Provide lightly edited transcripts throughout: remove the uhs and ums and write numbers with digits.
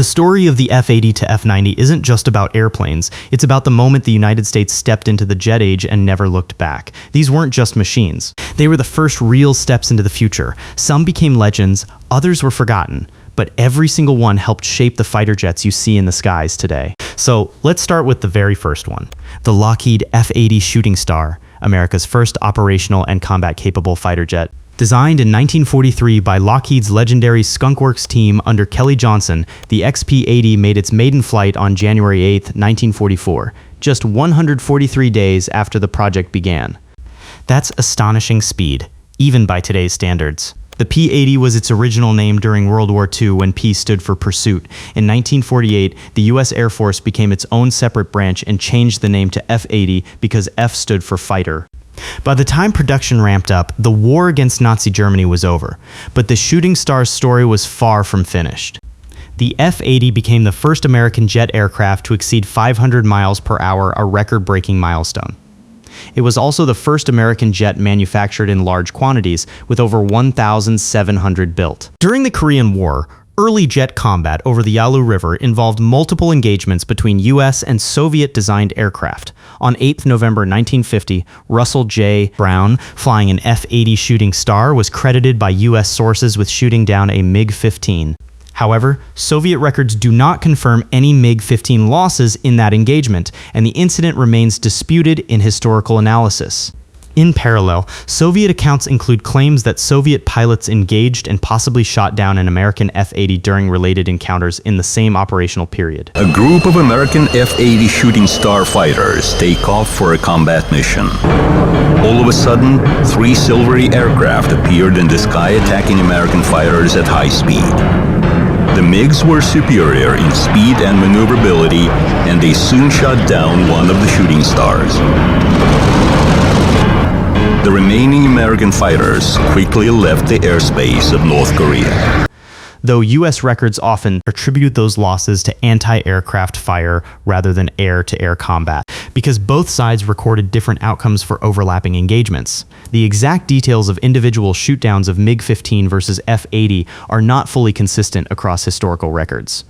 The story of the F-80 to F-90 isn't just about airplanes, it's about the moment the United States stepped into the jet age and never looked back. These weren't just machines. They were the first real steps into the future. Some became legends, others were forgotten, but every single one helped shape the fighter jets you see in the skies today. So let's start with the very first one, the Lockheed F-80 Shooting Star, America's first operational and combat-capable fighter jet. Designed in 1943 by Lockheed's legendary Skunk Works team under Kelly Johnson, the XP-80 made its maiden flight on January 8, 1944, just 143 days after the project began. That's astonishing speed, even by today's standards. The P-80 was its original name during World War II when P stood for pursuit. In 1948, the U.S. Air Force became its own separate branch and changed the name to F-80 because F stood for fighter. By the time production ramped up, the war against Nazi Germany was over, but the Shooting Star's story was far from finished. The F-80 became the first American jet aircraft to exceed 500 miles per hour, a record-breaking milestone. It was also the first American jet manufactured in large quantities, with over 1,700 built. During the Korean War, early jet combat over the Yalu River involved multiple engagements between U.S. and Soviet-designed aircraft. On 8 November 1950, Russell J. Brown, flying an F-80 Shooting Star, was credited by U.S. sources with shooting down a MiG-15. However, Soviet records do not confirm any MiG-15 losses in that engagement, and the incident remains disputed in historical analysis. In parallel, Soviet accounts include claims that Soviet pilots engaged and possibly shot down an American F-80 during related encounters in the same operational period. A group of American F-80 Shooting Star fighters take off for a combat mission. All of a sudden, 3 silvery aircraft appeared in the sky attacking American fighters at high speed. The MiGs were superior in speed and maneuverability, and they soon shot down one of the Shooting Stars. The remaining American fighters quickly left the airspace of North Korea. Though U.S. records often attribute those losses to anti-aircraft fire rather than air-to-air combat, because both sides recorded different outcomes for overlapping engagements. The exact details of individual shootdowns of MiG-15 versus F-80 are not fully consistent across historical records.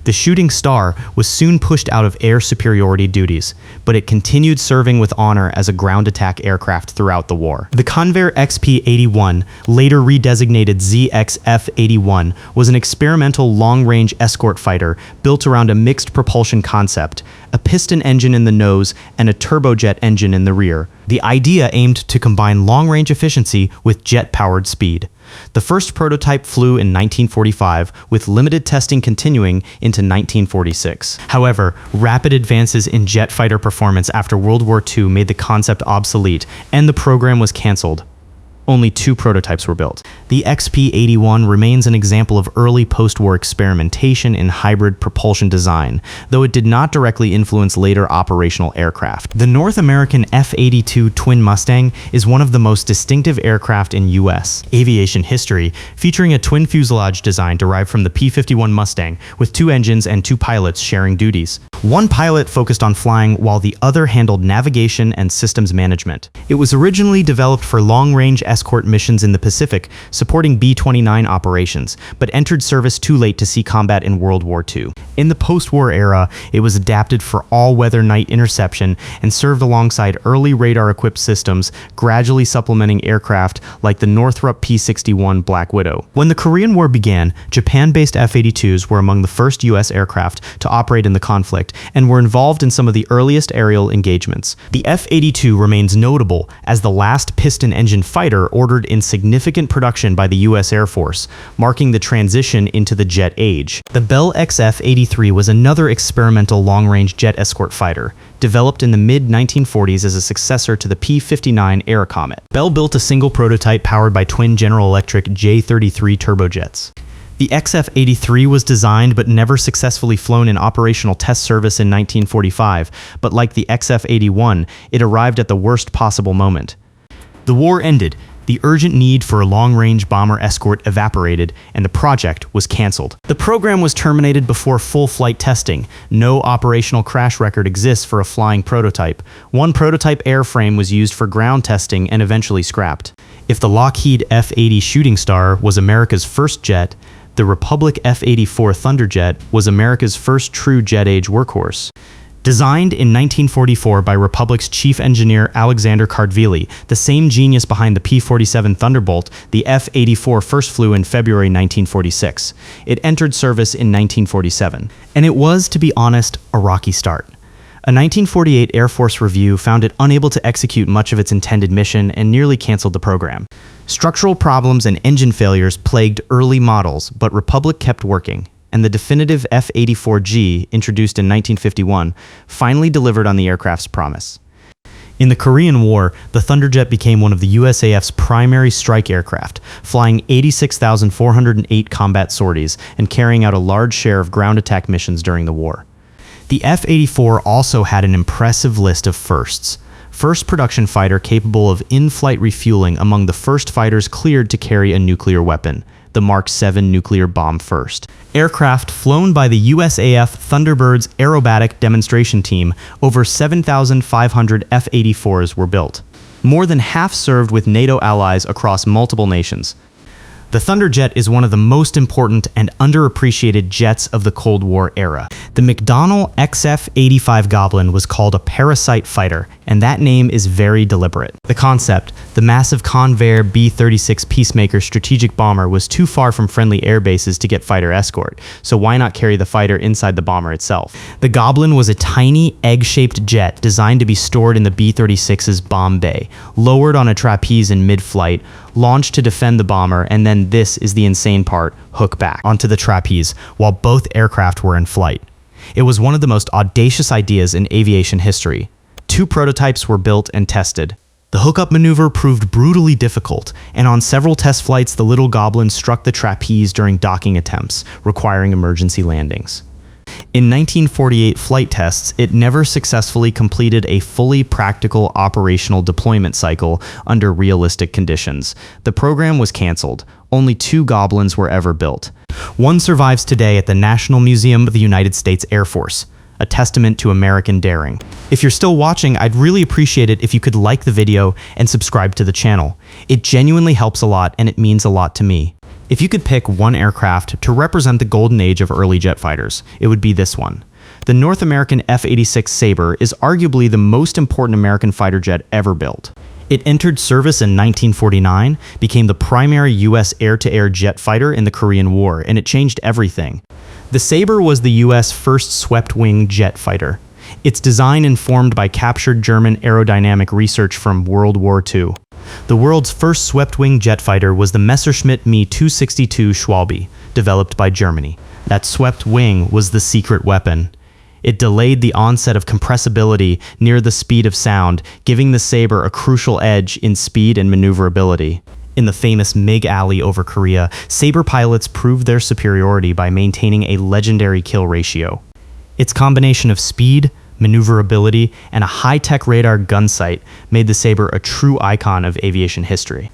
The Shooting Star was soon pushed out of air superiority duties, but it continued serving with honor as a ground attack aircraft throughout the war. The Convair XP-81, later redesignated ZXF-81, was an experimental long-range escort fighter built around a mixed propulsion concept, a piston engine in the nose and a turbojet engine in the rear. The idea aimed to combine long-range efficiency with jet-powered speed. The first prototype flew in 1945, with limited testing continuing into 1946. However, rapid advances in jet fighter performance after World War II made the concept obsolete, and the program was canceled. Only 2 prototypes were built. The XP-81 remains an example of early post-war experimentation in hybrid propulsion design, though it did not directly influence later operational aircraft. The North American F-82 Twin Mustang is one of the most distinctive aircraft in U.S. aviation history, featuring a twin-fuselage design derived from the P-51 Mustang, with 2 engines and 2 pilots sharing duties. One pilot focused on flying while the other handled navigation and systems management. It was originally developed for long-range escort missions in the Pacific, supporting B-29 operations, but entered service too late to see combat in World War II. In the post-war era, it was adapted for all-weather night interception and served alongside early radar-equipped systems, gradually supplementing aircraft like the Northrop P-61 Black Widow. When the Korean War began, Japan-based F-82s were among the first U.S. aircraft to operate in the conflict and were involved in some of the earliest aerial engagements. The F-82 remains notable as the last piston engine fighter ordered in significant production by the U.S. Air Force, marking the transition into the jet age. The Bell XF-83 was another experimental long-range jet escort fighter, developed in the mid-1940s as a successor to the P-59 Air Comet. Bell built a single prototype powered by twin General Electric J-33 turbojets. The XF-83 was designed but never successfully flown in operational test service in 1945, but like the XF-81, it arrived at the worst possible moment. The war ended, the urgent need for a long-range bomber escort evaporated, and the project was canceled. The program was terminated before full flight testing. No operational crash record exists for a flying prototype. One prototype airframe was used for ground testing and eventually scrapped. If the Lockheed F-80 Shooting Star was America's first jet, The Republic F-84 Thunderjet was America's first true jet-age workhorse. Designed in 1944 by Republic's chief engineer Alexander Kardvili, the same genius behind the P-47 Thunderbolt, the F-84 first flew in February 1946. It entered service in 1947. And it was, to be honest, a rocky start. A 1948 Air Force review found it unable to execute much of its intended mission and nearly canceled the program. Structural problems and engine failures plagued early models, but Republic kept working, and the definitive F-84G, introduced in 1951, finally delivered on the aircraft's promise. In the Korean War, the Thunderjet became one of the USAF's primary strike aircraft, flying 86,408 combat sorties and carrying out a large share of ground attack missions during the war. The F-84 also had an impressive list of firsts. First production fighter capable of in-flight refueling among the first fighters cleared to carry a nuclear weapon, the Mark 7 nuclear bomb first. Aircraft flown by the USAF Thunderbird's aerobatic demonstration team, over 7,500 F-84s were built. More than half served with NATO allies across multiple nations. The Thunderjet is one of the most important and underappreciated jets of the Cold War era. The McDonnell XF-85 Goblin was called a parasite fighter, and that name is very deliberate. The concept, the massive Convair B-36 Peacemaker strategic bomber, was too far from friendly air bases to get fighter escort, so why not carry the fighter inside the bomber itself? The Goblin was a tiny, egg-shaped jet designed to be stored in the B-36's bomb bay, lowered on a trapeze in mid-flight, launched to defend the bomber, and then this is the insane part, hook back onto the trapeze while both aircraft were in flight. It was one of the most audacious ideas in aviation history. 2 prototypes were built and tested. The hookup maneuver proved brutally difficult, and on several test flights the little Goblin struck the trapeze during docking attempts, requiring emergency landings. In 1948 flight tests, it never successfully completed a fully practical operational deployment cycle under realistic conditions. The program was canceled. Only 2 Goblins were ever built. One survives today at the National Museum of the United States Air Force, a testament to American daring. If you're still watching, I'd really appreciate it if you could like the video and subscribe to the channel. It genuinely helps a lot, and it means a lot to me. If you could pick one aircraft to represent the golden age of early jet fighters, it would be this one. The North American F-86 Sabre is arguably the most important American fighter jet ever built. It entered service in 1949, became the primary U.S. air-to-air jet fighter in the Korean War, and it changed everything. The Sabre was the U.S. first swept-wing jet fighter. Its design informed by captured German aerodynamic research from World War II. The world's first swept-wing jet fighter was the Messerschmitt Me 262 Schwalbe, developed by Germany. That swept wing was the secret weapon. It delayed the onset of compressibility near the speed of sound, giving the Sabre a crucial edge in speed and maneuverability. In the famous MiG Alley over Korea, Sabre pilots proved their superiority by maintaining a legendary kill ratio. Its combination of speed, maneuverability, and a high-tech radar gun sight made the Sabre a true icon of aviation history.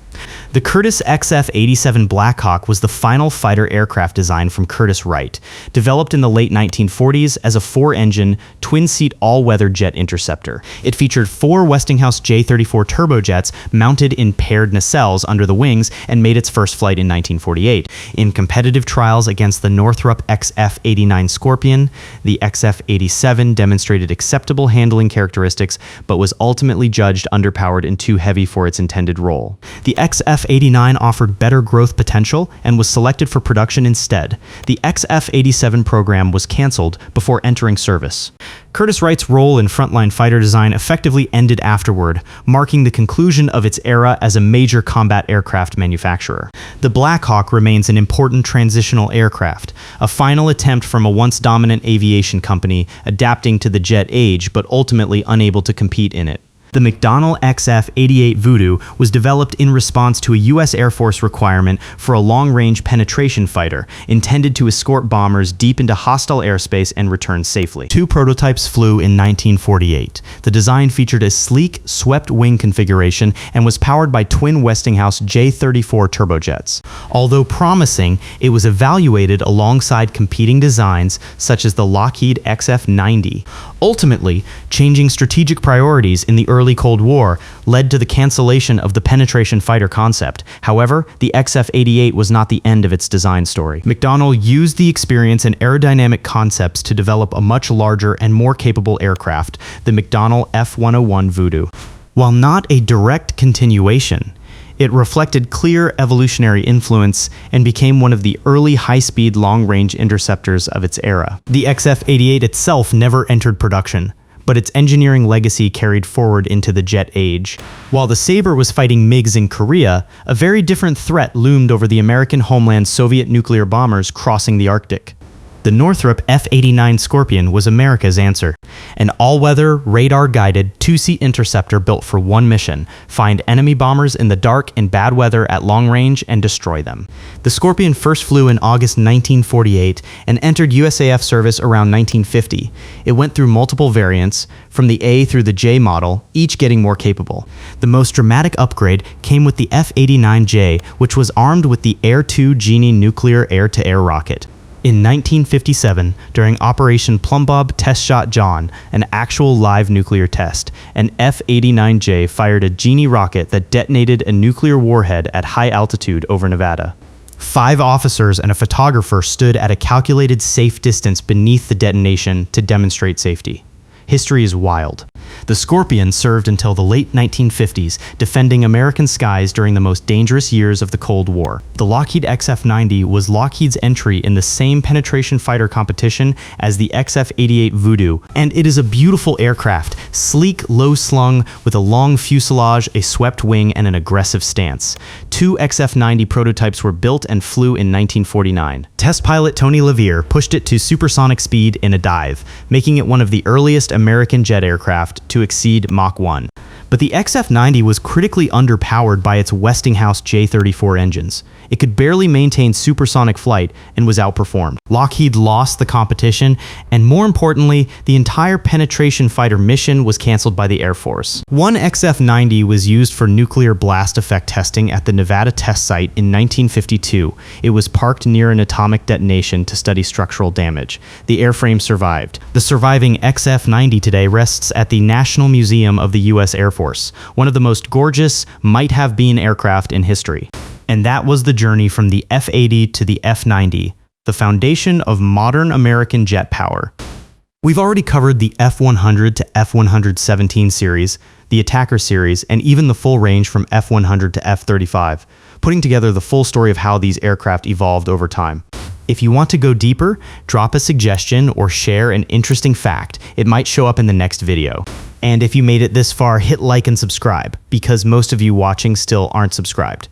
The Curtiss XF-87 Blackhawk was the final fighter aircraft design from Curtiss-Wright, developed in the late 1940s as a 4-engine, twin-seat all-weather jet interceptor. It featured 4 Westinghouse J-34 turbojets mounted in paired nacelles under the wings and made its first flight in 1948. In competitive trials against the Northrop XF-89 Scorpion, the XF-87 demonstrated acceptable handling characteristics but was ultimately judged underpowered and too heavy for its intended role. The XF-89 offered better growth potential and was selected for production instead. The XF-87 program was canceled before entering service. Curtiss-Wright's role in frontline fighter design effectively ended afterward, marking the conclusion of its era as a major combat aircraft manufacturer. The Blackhawk remains an important transitional aircraft, a final attempt from a once dominant aviation company adapting to the jet age but ultimately unable to compete in it. The McDonnell XF-88 Voodoo was developed in response to a U.S. Air Force requirement for a long-range penetration fighter, intended to escort bombers deep into hostile airspace and return safely. 2 prototypes flew in 1948. The design featured a sleek, swept-wing configuration and was powered by twin Westinghouse J-34 turbojets. Although promising, it was evaluated alongside competing designs such as the Lockheed XF-90, ultimately changing strategic priorities in the early early Cold War led to the cancellation of the penetration fighter concept. However, the XF-88 was not the end of its design story. McDonnell used the experience and aerodynamic concepts to develop a much larger and more capable aircraft, the McDonnell F-101 Voodoo. While not a direct continuation, it reflected clear evolutionary influence and became one of the early high-speed long-range interceptors of its era. The XF-88 itself never entered production, but its engineering legacy carried forward into the jet age. While the Sabre was fighting MiGs in Korea, a very different threat loomed over the American homeland Soviet nuclear bombers crossing the Arctic. The Northrop F-89 Scorpion was America's answer, an all-weather, radar-guided, two-seat interceptor built for one mission: find enemy bombers in the dark and bad weather at long range and destroy them. The Scorpion first flew in August 1948 and entered USAF service around 1950. It went through multiple variants, from the A through the J model, each getting more capable. The most dramatic upgrade came with the F-89J, which was armed with the Air 2 Genie nuclear air-to-air rocket. In 1957, during Operation Plumbob Test Shot John, an actual live nuclear test, an F-89J fired a Genie rocket that detonated a nuclear warhead at high altitude over Nevada. 5 officers and a photographer stood at a calculated safe distance beneath the detonation to demonstrate safety. History is wild. The Scorpion served until the late 1950s, defending American skies during the most dangerous years of the Cold War. The Lockheed XF-90 was Lockheed's entry in the same penetration fighter competition as the XF-88 Voodoo, and it is a beautiful aircraft, sleek, low-slung, with a long fuselage, a swept wing, and an aggressive stance. 2 XF-90 prototypes were built and flew in 1949. Test pilot Tony LaVere pushed it to supersonic speed in a dive, making it one of the earliest American jet aircraft to exceed Mach 1. But the XF-90 was critically underpowered by its Westinghouse J-34 engines. It could barely maintain supersonic flight and was outperformed. Lockheed lost the competition, and more importantly, the entire penetration fighter mission was canceled by the Air Force. One XF-90 was used for nuclear blast effect testing at the Nevada test site in 1952. It was parked near an atomic detonation to study structural damage. The airframe survived. The surviving XF-90 today rests at the National Museum of the U.S. Air Force, one of the most gorgeous, might-have-been aircraft in history. And that was the journey from the F-80 to the F-90, the foundation of modern American jet power. We've already covered the F-100 to F-117 series, the Attacker series, and even the full range from F-100 to F-35, putting together the full story of how these aircraft evolved over time. If you want to go deeper, drop a suggestion or share an interesting fact. It might show up in the next video. And if you made it this far, hit like and subscribe, because most of you watching still aren't subscribed.